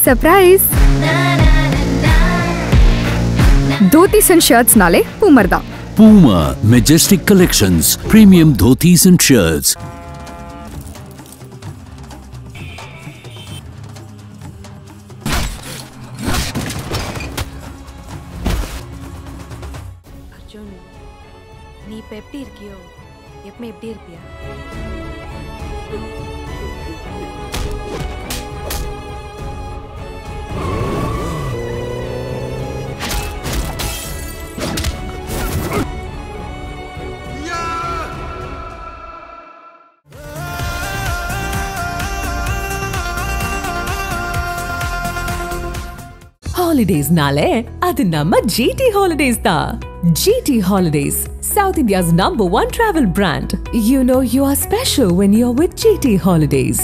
Surprise dhotis and shirts नाले पूमर दा Puma Majestic Collections Premium Dhotis and Shirts. Arjun நீ இப்ப எப்படி இருக்கியோ எப்பமே எப்படி இருப்பியா Holidays nale adu namma GT Holidays da. GT Holidays, South India's #1 travel brand. You know you are special when you're with GT Holidays.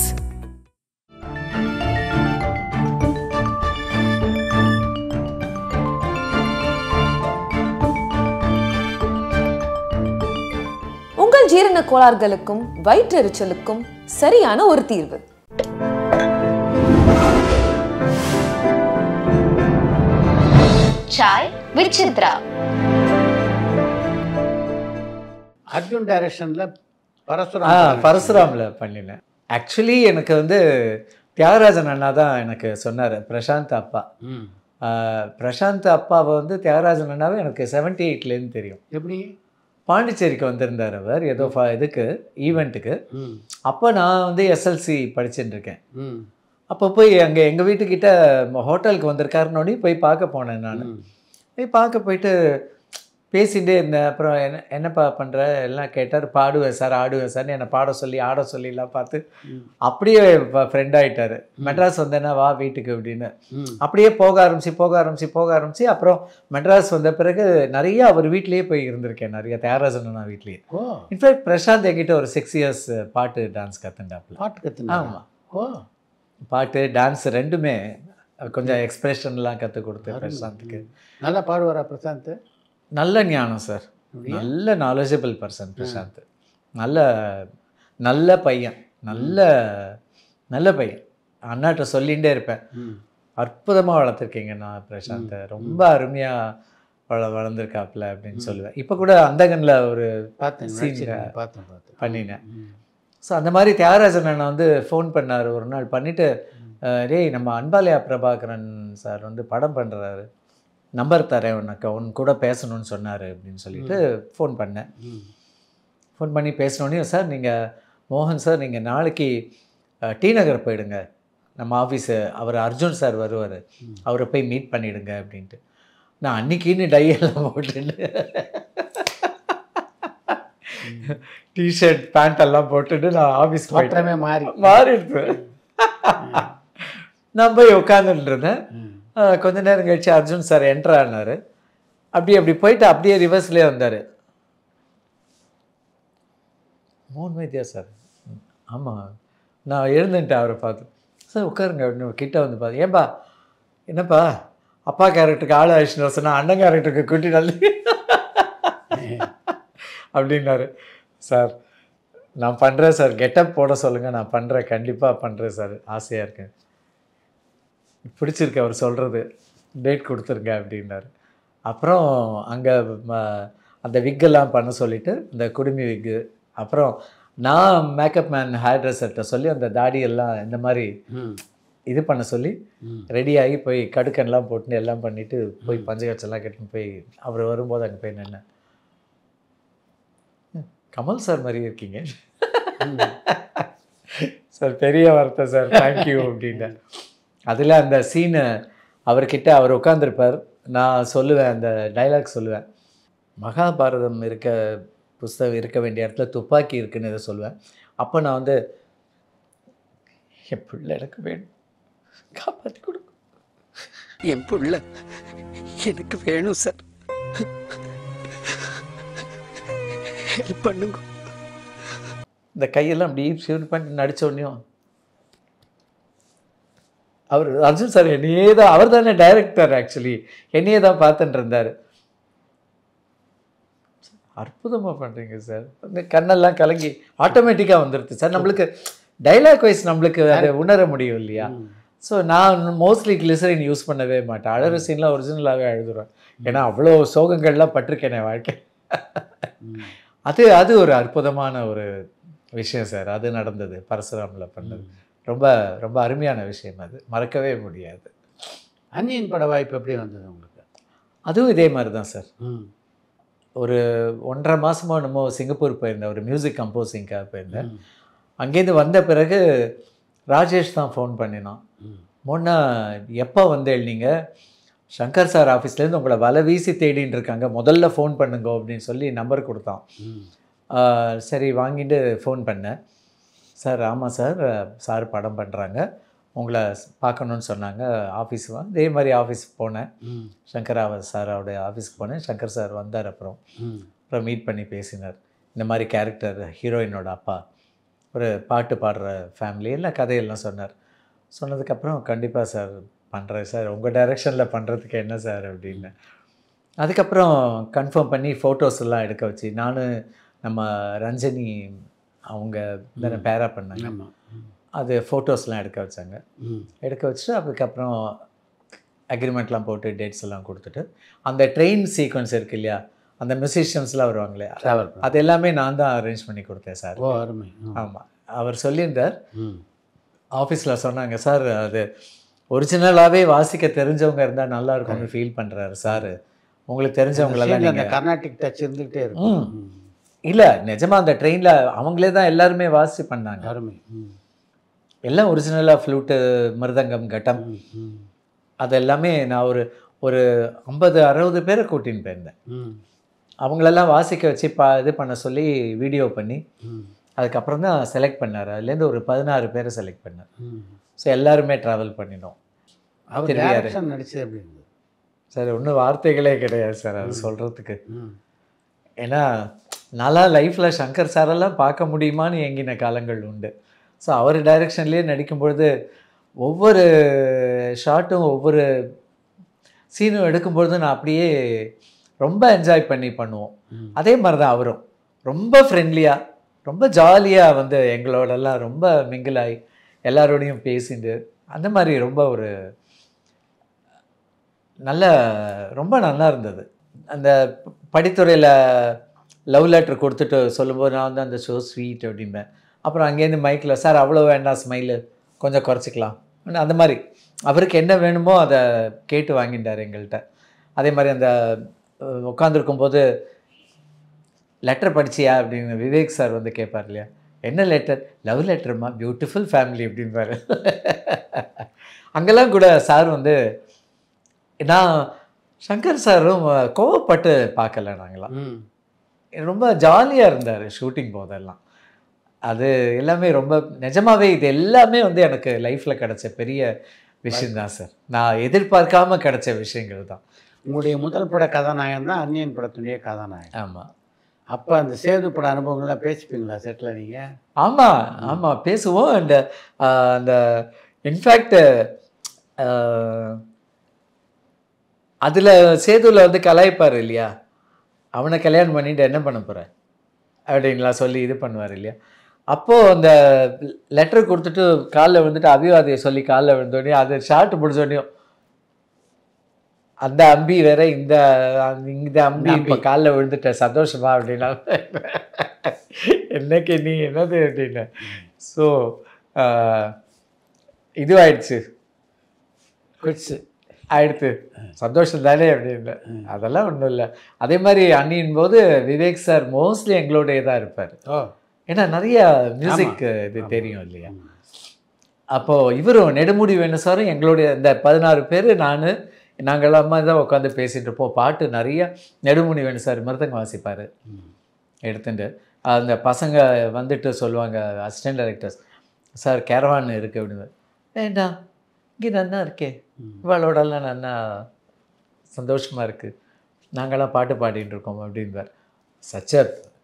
உங்கள் ஜீரண கோளாறுகளுக்கும் வயிற்றெரிச்சலுக்கும் சரியான ஒரு தீர்வு. चाय विद चित्रा அர்ஜுன் டைரக்ஷன்ல பரசுராமில் பண்ணினேன். ஆக்சுவலி எனக்கு வந்து தியாகராஜன் அண்ணா தான் எனக்கு சொன்னார். பிரசாந்த் அப்பா பிரசாந்த் அப்பாவை வந்து தியாகராஜன் அண்ணாவே எனக்கு 78லேருந்து தெரியும். எப்படி பாண்டிச்சேரிக்கு வந்திருந்தார் அவர் ஏதோ இதுக்கு ஈவெண்ட்டுக்கு. அப்போ நான் வந்து எஸ்எல்சி படிச்சுட்டு இருக்கேன். அப்போ போய் அங்கே எங்கள் வீட்டுக்கிட்ட ஹோட்டலுக்கு வந்திருக்காருன்னொடனே போய் பார்க்க போனேன். நான் போய் பார்க்க போயிட்டு பேசிகிட்டே இருந்தேன். அப்புறம் என்னப்பா பண்ணுற எல்லாம் கேட்டார். பாடுவேன் சார் ஆடுவேன் சார்னு என்னை பாட சொல்லி ஆட சொல்லிலாம் பார்த்து அப்படியே ஃப்ரெண்ட் ஆகிட்டார். மெட்ராஸ் வந்தேன்னா வா வீட்டுக்கு அப்படின்னு அப்படியே போக ஆரம்பிச்சு அப்புறம் மெட்ராஸ் வந்த பிறகு நிறைய அவர் வீட்லேயே போய் இருந்திருக்கேன். நிறைய தியாகராஜன் அண்ணா வீட்லேயே. இன்ஃபேக்ட் பிரசாந்த் என்கிட்ட ஒரு 6 இயர்ஸ் பாட்டு டான்ஸ் கற்றுண்டாப்புல. பாட்டு கற்றுனா? ஆமாம், பாட்டு டான்ஸ் ரெண்டுமே கொஞ்சம் எக்ஸ்பிரஷன்லாம் கற்றுக் கொடுத்தேன் பிரசாந்துக்கு. நல்லா பாடுவாரா பிரசாந்த்? நல்ல ஞானம் சார், நல்ல நாலேஜபிள் பர்சன் பிரசாந்த். நல்ல பையன், நல்ல பையன். அண்ணாட்ட சொல்லிகிட்டே இருப்பேன், அற்புதமாக வளர்த்துருக்கீங்க நான் பிரசாந்தை, ரொம்ப அருமையாக வளர்ந்துருக்காப்புல அப்படின்னு சொல்லுவேன். இப்போ கூட அந்தகனில் ஒரு பண்ணினேன். ஸோ அந்த மாதிரி தியாகராஜன் அண்ணா வந்து ஃபோன் பண்ணார் ஒரு நாள். பண்ணிவிட்டு டேய் நம்ம அன்பாலயா பிரபாகரன் சார் வந்து படம் பண்ணுறாரு, நம்பர் தரேன் உனக்கு, உன் கூட பேசணும்னு சொன்னார் அப்படின்னு சொல்லிட்டு ஃபோன் பண்ணேன். ஃபோன் பண்ணி பேசினோடனே சார் நீங்கள் மோகன் சார் நீங்கள் நாளைக்கு டி நகர் போயிடுங்க, நம்ம ஆஃபீஸு அவர் அர்ஜுன் சார் வருவார், அவரை போய் மீட் பண்ணிவிடுங்க அப்படின்ட்டு. நான் அன்றைக்கின்னு டையெல்லாம் போட்டுட்டு டிஷர்ட் பேண்ட் எல்லாம் போட்டுட்டு நான் ஆஃபீஸ் போயிட்டேன். மாறிடுவேன். நான் போய் உட்காந்துட்டு இருந்தேன். கொஞ்ச நேரம் கழிச்சு அர்ஜுன் சார் என்ட்ரு ஆனார். அப்படி போயிட்டு அப்படியே ரிவர்ஸ்லேயே வந்தார். மோகன் வைத்தியா சார்? ஆமாம். நான் எழுந்துட்டேன் அவரை பார்த்து. சார் உட்காருங்க அப்படின்னு கிட்ட வந்து பார்த்து, ஏன்பா என்னப்பா அப்பா கேரக்டருக்கு ஆள் ஆயிடுச்சுன்னு சொன்னால் அண்ணன் கேரக்டருக்கு கூட்டி நல்ல அப்படின்னாரு. சார் நான் பண்ணுறேன் சார், கெட்டப் போட சொல்லுங்கள், நான் பண்ணுறேன், கண்டிப்பாக பண்ணுறேன் சார், ஆசையாக இருக்கேன், பிடிச்சிருக்கு அவர் சொல்கிறது, டேட் கொடுத்துருங்க அப்படின்னாரு. அப்புறம் அங்கே அந்த விக்கெல்லாம் பண்ண சொல்லிவிட்டு இந்த குடுமி விக்கு, அப்புறம் நான் மேக்கப் மேன் ஹேர் ட்ரெஸ்ஸர்கிட்ட சொல்லி அந்த தாடியெல்லாம் இந்த மாதிரி இது பண்ண சொல்லி ரெடியாகி போய் கடுக்கன்லாம் போட்டுன்னு எல்லாம் பண்ணிவிட்டு போய் பஞ்சகச்செல்லாம் கட்டின்னு போய் அவர் வரும்போது அங்கே போய் நின்னேன். கமல் சார் மாதிரி இருக்கீங்க சார், பெரிய வார்த்தை சார், தேங்க்யூ அப்படின்னேன். அதில் அந்த சீனு அவர்கிட்ட அவர் உட்காந்துருப்பார், நான் சொல்லுவேன், அந்த டைலாக் சொல்லுவேன், மகாபாரதம் புஸ்தகம் இருக்க வேண்டிய இடத்துல துப்பாக்கி இருக்குன்னு இதை சொல்லுவேன். அப்போ நான் வந்து என் பிள்ளை எனக்கு வேணும், காப்பாற்றி கொடுக்கும், என் பிள்ளை எனக்கு வேணும் சார், ஹெல்ப் பண்ணுங்க. இந்த கையெல்லாம் அப்படி ஷூட் பண்ணி நடித்த உடனேயும் அவர் அர்ஜுன் சார் என்னையே தான், அவர் தானே டைரக்டர், ஆக்சுவலி என்னையே தான் பார்த்துட்டு இருந்தார். அற்புதமாக பண்ணுறீங்க சார், அந்த கண்ணெல்லாம் கலங்கி ஆட்டோமேட்டிக்காக வந்துடுது சார். நம்மளுக்கு டைலாக் வைஸ் நம்மளுக்கு அதை உணர முடியும் இல்லையா? ஸோ நான் மோஸ்ட்லி கிளிசரின் யூஸ் பண்ணவே மாட்டேன். அழகிற சீன்லாம் ஒரிஜினலாகவே அழுதுருவேன். ஏன்னா அவ்வளோ சோகங்கள்லாம் பட்டிருக்கேன் என் வாழ்க்கை. அது ஒரு அற்புதமான ஒரு விஷயம் சார். அது நடந்தது பரசுராமில் பண்ணது. ரொம்ப ரொம்ப அருமையான விஷயம், அது மறக்கவே முடியாது. அந்நியன் பட வாய்ப்பு எப்படி வந்தது உங்களுக்கு? அதுவும் இதே மாதிரி தான் சார். ஒரு 1.5 மாதமோ என்னமோ சிங்கப்பூர் போயிருந்தேன், ஒரு மியூசிக் கம்போசிங்காக போயிருந்தேன். அங்கேருந்து வந்த பிறகு ராஜேஷ் தான் ஃபோன் பண்ணினான். முன்னா எப்போ வந்தேள் நீங்கள்? சங்கர் சார் ஆஃபீஸ்லேருந்து உங்களை வலை வீசி தேடின்னு இருக்காங்க, முதல்ல ஃபோன் பண்ணுங்க அப்படின்னு சொல்லி நம்பர் கொடுத்தான். சரி வாங்கிட்டு ஃபோன் பண்ணேன். சார் ஆமாம் சார், சார் படம் பண்ணுறாங்க, உங்களை பார்க்கணுன்னு சொன்னாங்க, ஆஃபீஸ் வா. இதே மாதிரி ஆஃபீஸுக்கு போனேன். சங்கர் சாரோடைய ஆஃபீஸ்க்கு போனேன். சங்கர் சார் வந்தார். அப்புறம் மீட் பண்ணி பேசினார். இந்த மாதிரி கேரக்டர் ஹீரோயினோட அப்பா, ஒரு பாட்டு பாடுற ஃபேமிலி, எல்லாம் கதையெல்லாம் சொன்னார். சொன்னதுக்கப்புறம் கண்டிப்பாக சார் பண்ணுறேன் சார், உங்கள் டைரெக்ஷனில் பண்ணுறதுக்கு என்ன சார் அப்படின்னு. அதுக்கப்புறம் கன்ஃபார்ம் பண்ணி ஃபோட்டோஸ் எல்லாம் எடுக்க வச்சு, நான் நம்ம ரஞ்சனி அவங்க தானே பேரா பண்ணாங்க, அது ஃபோட்டோஸ்லாம் எடுக்க வச்சாங்க. எடுக்க வச்சுட்டு அதுக்கப்புறம் அக்ரிமெண்ட்லாம் போட்டு டேட்ஸ் எல்லாம் கொடுத்துட்டு, அந்த ட்ரெயின் சீக்வன்ஸ் இருக்குது இல்லையா, அந்த மியூசிஷியன்ஸ்லாம் வருவாங்க இல்லையா, அது எல்லாமே நான் தான் அரேஞ்ச் பண்ணி கொடுத்தேன் சார். ஓ அருமை. ஆமாம், அவர் சொல்லியிருந்தார். ஆஃபீஸில் சொன்னாங்க, சார் அது ஒரிஜினலாகவே வாசிக்க தெரிஞ்சவங்க இருந்தால் நல்லா இருக்கும்னு ஃபீல் பண்ணுறாரு சார், உங்களுக்கு தெரிஞ்சவங்களெல்லாம் நீங்கள் கர்நாடிக் டச் இருந்துகிட்டே இருக்கும். இல்லை நிஜமாக அந்த ட்ரெயினில் அவங்களே தான் எல்லாருமே வாசி பண்ணாங்க. அருமை. எல்லாம் ஒரிஜினலாக ஃப்ளூட்டு, மிருதங்கம், கட்டம், அது எல்லாமே நான் ஒரு 50-60 பேரை கூட்டின்னு போயிருந்தேன். அவங்களெல்லாம் வாசிக்க வச்சு இது பண்ண சொல்லி வீடியோ பண்ணி அதுக்கப்புறம் தான் செலக்ட் பண்ணார். அதுலேருந்து ஒரு 16 பேரை செலக்ட் பண்ணார். ஸோ எல்லாருமே ட்ராவல் பண்ணினோம். அவர் டைரக்ஷன் நடிச்சது எப்படி இருந்தது சார்? ஒன்றும் வார்த்தைகளே கிடையாது சார் அது சொல்கிறதுக்கு. ஏன்னா நான்லாம் லைஃப்பில் சங்கர் சாரெல்லாம் பார்க்க முடியுமான்னு ஏங்கின காலங்கள் உண்டு. ஸோ அவர் டைரெக்ஷன்லேயே நடிக்கும்பொழுது ஒவ்வொரு ஷாட்டும் ஒவ்வொரு சீனும் எடுக்கும்பொழுது நான் அப்படியே ரொம்ப என்ஜாய் பண்ணி பண்ணுவோம். அதே மாதிரி தான் அவரும் ரொம்ப ஃப்ரெண்ட்லியாக, ரொம்ப ஜாலியாக வந்து எங்களோடலாம் ரொம்ப மிங்கிளாகி எல்லாரோடையும் பேசிட்டு, அந்த மாதிரி ரொம்ப ஒரு ரொம்ப நல்லா இருந்தது. அந்த படித்துறையில் லவ் லெட்டர் கொடுத்துட்டு சொல்லும்போது நான் வந்து அந்த ஷோ ஸ்வீட் அப்படின்பேன். அப்புறம் அங்கேருந்து மைக்கில், சார் அவ்வளோ வேண்டாம், ஸ்மைலு கொஞ்சம் குறைச்சிக்கலாம், அந்த மாதிரி அவருக்கு என்ன வேணுமோ அதை கேட்டு வாங்கிட்டார் எங்கள்கிட்ட. அதே மாதிரி அந்த உட்காந்துருக்கும்போது லெட்டர் படிச்சியா அப்படின்னு விவேக் சார் வந்து கேட்பார் இல்லையா, என்ன லெட்டர்? லவ் லெட்டருமா, பியூட்டிஃபுல் ஃபேமிலி அப்படின்பாரு. அங்கெல்லாம் கூட சார் வந்து, நான் சங்கர் சாரும் கோவப்பட்டு பார்க்கல, நாங்களாம் ரொம்ப ஜாலியாக இருந்தார் ஷூட்டிங் போதெல்லாம். அது எல்லாமே ரொம்ப நிஜமாகவே இது எல்லாமே வந்து எனக்கு லைஃப்பில் கிடைச்ச பெரிய விஷயந்தான் சார். நான் எதிர்பார்க்காம கிடைச்ச விஷயங்கள் தான். உங்களுடைய முதல் பட கதாநாயகன் தான் அந்நியன் படத்துடைய கதாநாயகன். ஆமாம். அப்போ அந்த சேது பட அனுபவங்கள்லாம் பேசிப்பீங்களா செட்டில் நீங்கள்? ஆமாம் ஆமாம் பேசுவோம். அந்த இன்ஃபேக்ட் அதில் சேதுவில் வந்து கலாய்ப்பார் இல்லையா, அவனை கல்யாணம் பண்ணிட்டு என்ன பண்ண போகிற அப்படின்லாம் சொல்லி இது பண்ணுவார் இல்லையா. அப்போது அந்த லெட்டர் கொடுத்துட்டு காலில் விழுந்துட்டு அபிவாதியை சொல்லி காலில் விழுந்தோடனே, அது ஷார்ட் முடிஞ்சோடனையும் அந்த அம்பி வேற இந்த அம்பி இப்போ காலில் விழுந்துட்ட சந்தோஷமா அப்படின்னா, என்னைக்கு நீ என்னது அப்படின்னு. ஸோ இதுவாயிடுச்சு, ஆயிடுத்து, சந்தோஷம் தானே அப்படின்னு. அதெல்லாம் ஒன்றும் இல்லை. அதே மாதிரி அண்ணியின் போது விவேக் சார் மோஸ்ட்லி எங்களோடய தான் இருப்பார். ஏன்னா நிறைய மியூசிக் இது தெரியும் இல்லையா. அப்போது இவரும் நெடுமுடி வேணு சாரும் எங்களுடைய இந்த 16 பேர் நாங்கள்லாம் தான் உட்காந்து பேசிகிட்டு இருப்போம். பாட்டு நிறைய நெடுமுடி வேணு சார் மிருதங்க வாசிப்பார் எடுத்துட்டு. அந்த பசங்க வந்துட்டு சொல்லுவாங்க, அசிஸ்டன்ட் டைரக்டர்ஸ், சார் கேரவான் இருக்குது அப்படின்னு. வேண்டாம், இங்கே நன்னா இருக்கே, இவளோடலாம் நன்னா சந்தோஷமாக இருக்குது, நாங்கள்லாம் பாட்டு பாடிட்டு இருக்கோம் அப்படின்பார். Such a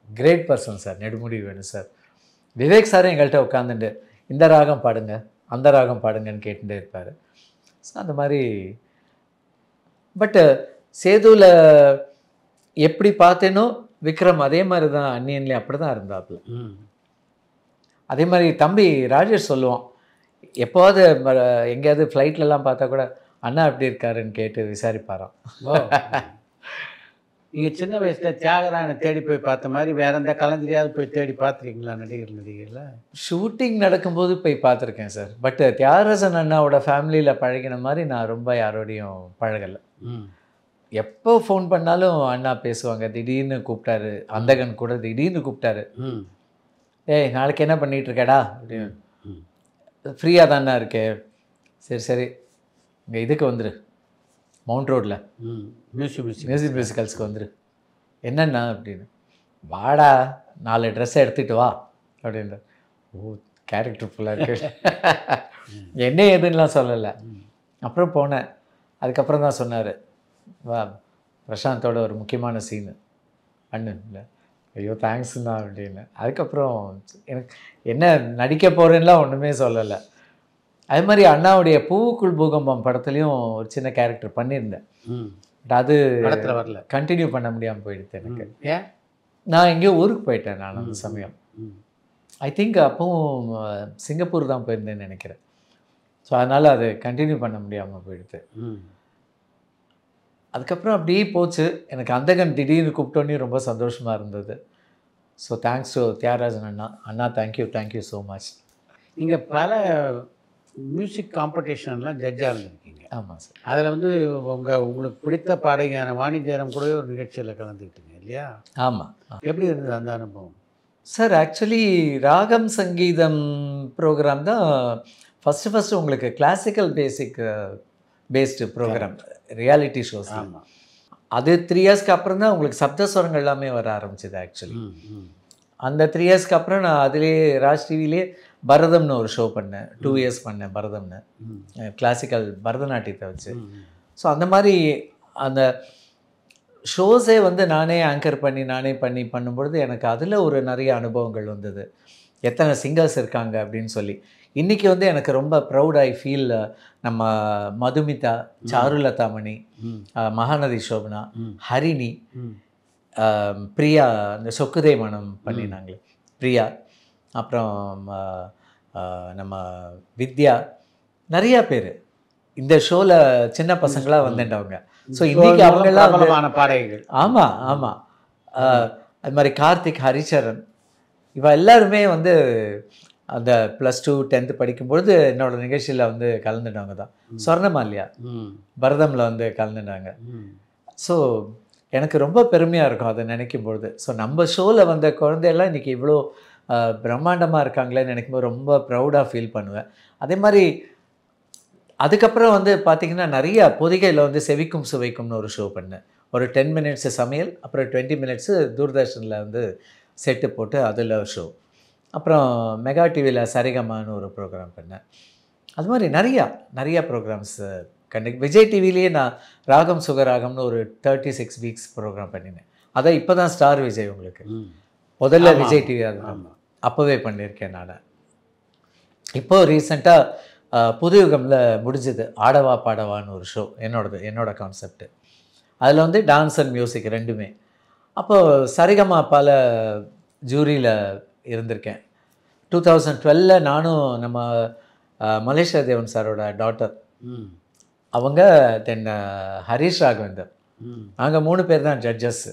great person sir Nedumudi Venu sir. Vivek சாரும் எங்கள்கிட்ட உட்காந்துட்டு இந்த ராகம் பாடுங்க, அந்த ராகம் பாடுங்கன்னு கேட்டுகிட்டே இருப்பார். ஸோ அந்த மாதிரி. பட்டு சேதுவில் எப்படி பார்த்தேனோ விக்ரம் அதே மாதிரி தான் அந்நியன்லேயும் அப்படி தான் இருந்தாப்புல. அதே மாதிரி தம்பி ராஜேஷ் சொல்லுவான், எப்போவாது எங்கேயாவது ஃப்ளைட்லலாம் பார்த்தா கூட அண்ணா எப்படி இருக்காருன்னு கேட்டு விசாரிப்பாராம். நீங்கள் சின்ன வயசில் தியாகராயனை தேடி போய் பார்த்த மாதிரி வேற எந்த கலைஞரையாவது போய் தேடி பார்த்துருக்கீங்களா நடிகர்களில்? ஷூட்டிங் நடக்கும்போது போய் பார்த்துருக்கேன் சார். பட் தியாகராஜன் அண்ணாவோட ஃபேமிலியில் பழகின மாதிரி நான் ரொம்ப யாரோடையும் பழகலை. எப்போ ஃபோன் பண்ணாலும் அண்ணா பேசுவாங்க. திடீர்னு கூப்பிட்டாரு, அந்தகன் கூட திடீர்னு கூப்பிட்டாரு, ஏய் நாளைக்கு என்ன பண்ணிகிட்டு இருக்கடா அப்படின்னு. ஃப்ரீயாக தானே இருக்கே, சரி சரி இங்கே இதுக்கு வந்துரு, மவுண்ட் ரோட்டில் மியூசிக் மியூசிக்கல்ஸ்க்கு வந்துரு, என்னென்னா அப்படின்னு. வாடா 4 ட்ரெஸ்ஸை எடுத்துகிட்டு வா அப்படின்ற. ஓ கேரக்டர் ஃபுல்லாக இருக்கு. என்ன ஏதுன்னெலாம் சொல்லலை. அப்புறம் போனேன். அதுக்கப்புறம் தான் சொன்னார், வா பிரசாந்தோட ஒரு முக்கியமான சீனு அண்ணன் இல்லை. ஐயோ தேங்க்ஸுண்ணா அப்படின்னு. அதுக்கப்புறம் எனக்கு என்ன நடிக்க போகிறேன்லாம் ஒன்றுமே சொல்லலை. அது மாதிரி அண்ணாவுடைய பூவுக்குள் பூகம்பம் படத்துலையும் ஒரு சின்ன கேரக்டர் பண்ணியிருந்தேன். பட் அது படத்தில் வரல, கண்டினியூ பண்ண முடியாமல் போயிடுது எனக்கு. ஏன்? நான் எங்கேயோ ஊருக்கு போயிட்டேன் நான் அந்த சமயம். ஐ திங்க் அப்பவும் சிங்கப்பூர் தான் போயிருந்தேன்னு நினைக்கிறேன். ஸோ அதனால் அது கண்டினியூ பண்ண முடியாமல் போயிடுது. அதுக்கப்புறம் அப்படியே போச்சு. எனக்கு அந்தகன் திடீர்னு கூப்பிட்டோன்னே ரொம்ப சந்தோஷமாக இருந்தது. ஸோ தேங்க்ஸ் டு தியாகராஜன் அண்ணா. அண்ணா தேங்க்யூ ஸோ மச். நீங்கள் பல மியூசிக் காம்படிஷன்லாம் ஜட்ஜாக இருந்திருக்கீங்க. ஆமாம் சார். அதில் வந்து உங்களுக்கு பிடித்த பாடகியான வாணி ஜெயராம் கூட ஒரு நிகழ்ச்சியில் கலந்துக்கிட்டீங்க இல்லையா? ஆமாம். எப்படி இருந்தது அந்த அனுபவம்? சார் ஆக்சுவலி ராகம் சங்கீதம் ப்ரோக்ராம் தான் ஃபஸ்ட்டு உங்களுக்கு classical based program, reality shows. ஆமாம். அது 3 இயர்ஸ்க்கு அப்புறம் தான் உங்களுக்கு சப்தஸ்வரங்கள் எல்லாமே வர ஆரம்பிச்சிது ஆக்சுவலி. அந்த 3 இயர்ஸ்க்கு அப்புறம் நான் அதிலே ராஜ் டிவிலே பரதம்னு ஒரு ஷோ பண்ணேன். 2 இயர்ஸ் பண்ணேன் பரதம்னு, கிளாசிக்கல் பரதநாட்டியத்தை வச்சு. ஸோ அந்த மாதிரி அந்த ஷோஸே வந்து நானே ஆங்கர் பண்ணி பண்ணும்பொழுது எனக்கு அதில் ஒரு நிறைய அனுபவங்கள் வந்தது. எத்தனை சிங்கர்ஸ் இருக்காங்க அப்படின்னு சொல்லி. இன்றைக்கி வந்து எனக்கு ரொம்ப ப்ரௌட் ஐ ஃபீல். நம்ம மதுமிதா, சாருலதாமணி, மகாநதி சோபனா, ஹரிணி, பிரியா, இந்த சொக்குதே மனம் பண்ணினாங்களே பிரியா, அப்புறம் நம்ம வித்யா, நிறையா பேர் இந்த ஷோவில் சின்ன பசங்களாக வந்துட்டவங்க. ஸோ இன்றைக்கி அவங்கெல்லாம் பாடகிகள். ஆமாம். அது மாதிரி கார்த்திக், ஹரிச்சரன், இவ எல்லாருமே வந்து அந்த +2 10th படிக்கும்பொழுது என்னோட நிகழ்ச்சியில் வந்து கலந்துட்டாங்க தான். சொர்ணமால்யா பரதமில் வந்து கலந்துட்டாங்க. ஸோ எனக்கு ரொம்ப பெருமையாக இருக்கும் அதை நினைக்கும் பொழுது. ஸோ நம்ம ஷோவில் வந்த குழந்தையெல்லாம் இன்றைக்கி இவ்வளோ பிரம்மாண்டமாக இருக்காங்களேன்னு நினைக்கும்போது ரொம்ப ப்ரௌடாக ஃபீல் பண்ணுவேன். அதே மாதிரி அதுக்கப்புறம் வந்து பார்த்திங்கன்னா நிறையா பொதிகையில் வந்து செவிக்கும் சுவைக்கும்னு ஒரு ஷோ பண்ணேன். ஒரு 10 minutes சமையல், அப்புறம் 20 minutes தூர்தர்ஷனில் வந்து செட்டு போட்டு அதில் ஷோ. அப்புறம் மெகா டிவியில் சரிகமான்னு ஒரு ப்ரோக்ராம் பண்ணேன். அது மாதிரி நிறையா ப்ரோக்ராம்ஸ் விஜய் டிவிலேயே நான் ராகம் சுகராகம்னு ஒரு 36 weeks ப்ரோக்ராம் பண்ணினேன். அதான் இப்போ தான் ஸ்டார் விஜய் உங்களுக்கு. முதல்ல விஜய் டிவி அது அப்போவே பண்ணியிருக்கேன் நான். இப்போது ரீசெண்டாக புதுயுகமில் முடிஞ்சது ஆடவா பாடவான்னு ஒரு ஷோ, என்னோட கான்செப்ட். அதில் வந்து டான்ஸ் அண்ட் மியூசிக் ரெண்டுமே. அப்போது சரிகமாப்பால் ஜூரியில் இருந்திருக்கேன். 2012 நானும் நம்ம மலேசியா தேவன் சாரோட டாட்டர் அவங்க, தென் ஹரிஷ் ராகவேந்தர், நாங்கள் 3 பேர் தான் ஜட்ஜஸ்.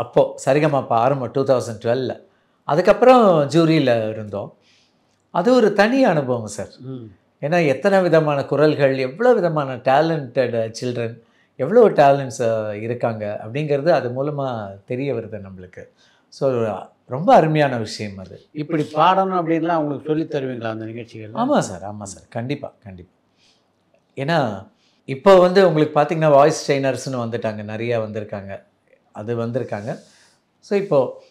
அப்போது சரிகமாப்பா ஆரம்பம் 2012. அதுக்கப்புறம் ஜூரியில் இருந்தோம். அது ஒரு தனி அனுபவம் சார். ஏன்னா எத்தனை விதமான குரல்கள், எவ்வளோ விதமான டேலண்டட் சில்ட்ரன், எவ்வளோ டேலண்ட்ஸ் இருக்காங்க அப்படிங்கிறது அது மூலமாக தெரிய வருது நம்மளுக்கு. ஸோ ரொம்ப அருமையான விஷயம் அது. இப்படி பாடணும் அப்படின்லாம் அவங்களுக்கு சொல்லி தருவீங்களா அந்த நிகழ்ச்சிகள்? ஆமாம் சார். கண்டிப்பாக. ஏன்னா இப்போ வந்து உங்களுக்கு பார்த்திங்கன்னா வாய்ஸ் ட்ரெயினர்ஸ்னு வந்துட்டாங்க, நிறையா வந்திருக்காங்க. ஸோ இப்போது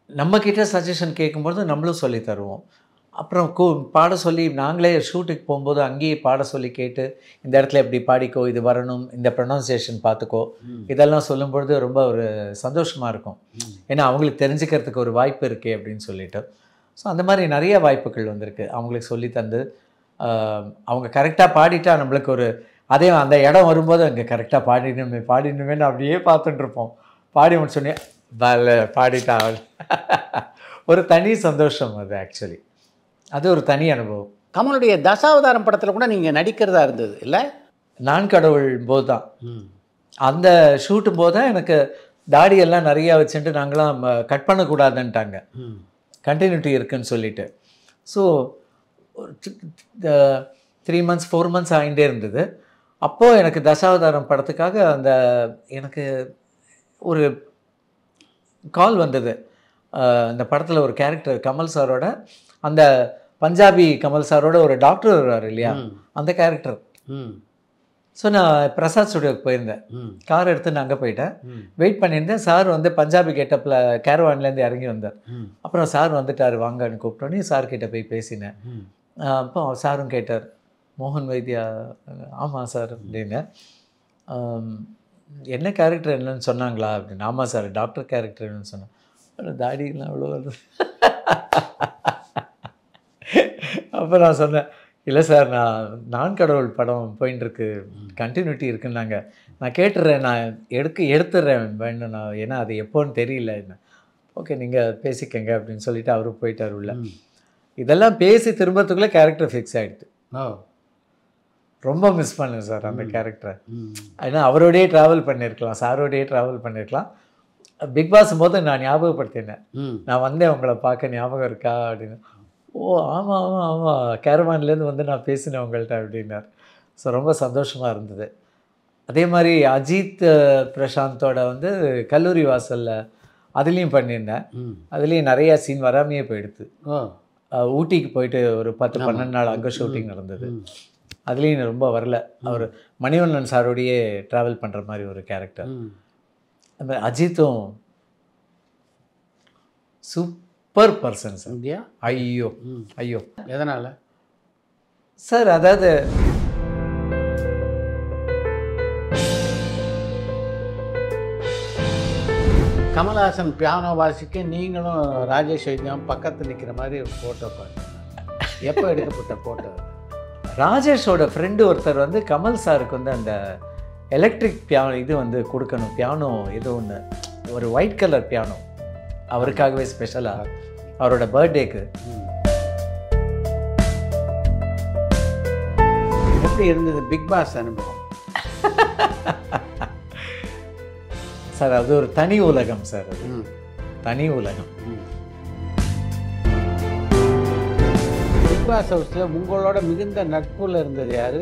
நம்மக்கிட்ட சஜஷன் கேட்கும்போது நம்மளும் சொல்லி தருவோம். அப்புறம் பாட சொல்லி நாங்களே ஷூட்டுக்கு போகும்போது அங்கேயே பாட சொல்லி கேட்டு, இந்த இடத்துல இப்படி பாடிக்கோ, இது வரணும், இந்த ப்ரொனவுன்சியேஷன் பார்த்துக்கோ, இதெல்லாம் சொல்லும்பொழுது ரொம்ப ஒரு சந்தோஷமாக இருக்கும். ஏன்னா அவங்களுக்கு தெரிஞ்சுக்கிறதுக்கு ஒரு வாய்ப்பு இருக்கே அப்படின்னு சொல்லிட்டு. ஸோ அந்த மாதிரி நிறைய வாய்ப்புகள் வந்திருக்கு. அவங்களுக்கு சொல்லி தந்து அவங்க கரெக்டாக பாடிட்டா நம்மளுக்கு ஒரு அதே அந்த இடம் வரும்போது அங்கே கரெக்டாக பாடினுமேன்னு அப்படியே பார்த்துட்டுருப்போம். பாடி முடிச்சோடனே பாடிட்டா ஒரு தனி சந்தோஷம் அது ஆக்சுவலி. அது ஒரு தனி அனுபவம். கமலுடைய தசாவதாரம் படத்தில் கூட நீங்கள் நடிக்கிறதா இருந்தது இல்லை? நான் கடவுள் போது தான், அந்த ஷூட்டும் போது தான் எனக்கு தாடியெல்லாம் நிறையா வச்சுட்டு நாங்களாம் கட் பண்ணக்கூடாதுன்ட்டாங்க, கண்டினியூட்டி இருக்குன்னு சொல்லிட்டு. ஸோ 3 months 4 months ஆகிட்டே இருந்தது. அப்போது எனக்கு தசாவதாரம் படத்துக்காக அந்த எனக்கு ஒரு கால் வந்தது. அந்த படத்தில் ஒரு கேரக்டர் கமல் சாரோட, அந்த பஞ்சாபி கமல் சாரோட ஒரு டாக்டர் வருவார் இல்லையா, அந்த கேரக்டர். ஸோ நான் பிரசாத் ஸ்டுடியோக்கு போயிருந்தேன், கார் எடுத்து நான் அங்கே போயிட்டேன், வெயிட் பண்ணியிருந்தேன். சார் வந்து பஞ்சாபி கெட்டப்பில் கேரவான்லேருந்து இறங்கி வந்தார். அப்புறம் சார் வந்துட்டார், வாங்கன்னு கூப்பிட்டோன்னே சார்கிட்ட போய் பேசினேன். அப்போ சாரும் கேட்டார், மோகன் வைத்தியா? ஆமாம் சார் அப்படின்னு. என்ன கேரக்டர் என்னன்னு சொன்னாங்களா அப்படின்னு. ஆமாம் சார் டாக்டர் கேரக்டர் என்னன்னு சொன்னேன். தாடிலாம் அவ்வளோ வருது. அப்போ நான் சொன்னேன், இல்லை சார் நான் கடவுள் படம் போயின்னு இருக்கு, கண்டினியூட்டி இருக்குன்னாங்க, நான் கேட்டுடுறேன், நான் எடுத்துடுறேன் வேணும் நான், ஏன்னா அது எப்போன்னு தெரியல என்ன. ஓகே நீங்கள் பேசிக்கங்க அப்படின்னு சொல்லிட்டு அவரு போயிட்டார் உள்ள. இதெல்லாம் பேசி திரும்பத்துக்குள்ளே கேரக்டர் ஃபிக்ஸ் ஆகிடுது. ரொம்ப மிஸ் பண்ணேன் சார் அந்த கேரக்டரை. ஏன்னா அவரோடையே ட்ராவல் பண்ணியிருக்கலாம், சாரோடையே ட்ராவல் பண்ணியிருக்கலாம். பிக் பாஸ் போது நான் ஞாபகப்படுத்தினேன், நான் வந்தேன் உங்களை பார்க்க ஞாபகம் இருக்கா அப்படின்னு. ஓ ஆமாம் ஆமாம் ஆமாம், கேரவான்லேருந்து வந்து நான் பேசினேன் உங்கள்கிட்ட அப்படின்னார். ஸோ ரொம்ப சந்தோஷமாக இருந்தது. அதே மாதிரி அஜித் பிரசாந்தோட வந்து கல்லூரி வாசலில் அதுலேயும் பண்ணியிருந்தேன். அதுலேயும் நிறையா சீன் வராமையே போயிடுது. ஊட்டிக்கு போயிட்டு ஒரு 10-12 நாள் அங்கே ஷூட்டிங் நடந்தது. அதுலேயும் ரொம்ப வரல. அவர் மணிவண்ணன் சாரோடையே ட்ராவல் பண்ணுற மாதிரி ஒரு கேரக்டர். அந்த அஜித்தும் சூப்பர் பர்சன் சார். இந்தியா ஐயோ ஐயோ. எதனால் சார்? அதாவது கமல்ஹாசன் பியானோ வாசிக்க நீங்களும் ராஜேஷ் வைத்தியம் பக்கத்தில் நிற்கிற மாதிரி ஒரு ஃபோட்டோ பார்த்தேன். எப்போ எடுக்கப்பட்ட ஃபோட்டோ? ராஜேஷோட ஃப்ரெண்டு ஒருத்தர் வந்து கமல் சாருக்கு வந்து அந்த எலக்ட்ரிக் பியானோ இது வந்து கொடுக்கணும், பியானோ இது ஒன்று, ஒரு ஒயிட் கலர் பியானோ அவருக்காகவே ஸ்பெஷலாக அவரோட பர்த்டேக்கு. எப்படி இருந்தது பிக் பாஸ் அனுபவம்? சார் அது ஒரு தனி உலகம் சார், அது தனி உலகம். பிக் பாஸ் ஹவுஸில் உங்களோட மிகுந்த நட்புல இருந்தது யார்?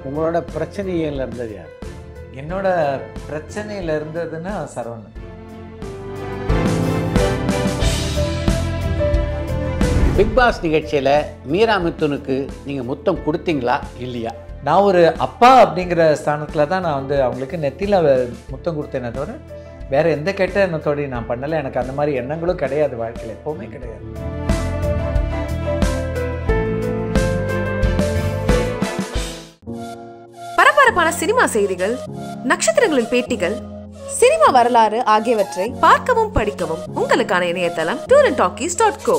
உங்களோட பிரச்சனையில் இருந்தது யார்? என்னோட பிரச்சனையில் இருந்ததுன்னா சரவணன். பிக் பாஸ் நிகழ்ச்சியில் மீரா மிதுனுக்கு நீங்கள் முத்தம் கொடுத்தீங்களா இல்லையா? நான் ஒரு அப்பா அப்படிங்கிற ஸ்தானத்தில் தான் நான் வந்து அவங்களுக்கு நெத்தியில் முத்தம் கொடுத்தேனே தவிர வேறு எந்த கெட்ட எண்ணத்தோடையும் நான் பண்ணலை. எனக்கு அந்த மாதிரி எண்ணங்களும் கிடையாது, வாழ்க்கையில் எப்போவுமே கிடையாது. பரபரப்பான சினிமா செய்திகள், நட்சத்திரங்களின் பேட்டிகள், சினிமா வரலாறு ஆகியவற்றை பார்க்கவும் படிக்கவும் உங்களுக்கான இணையதளம் tourantalkies.co.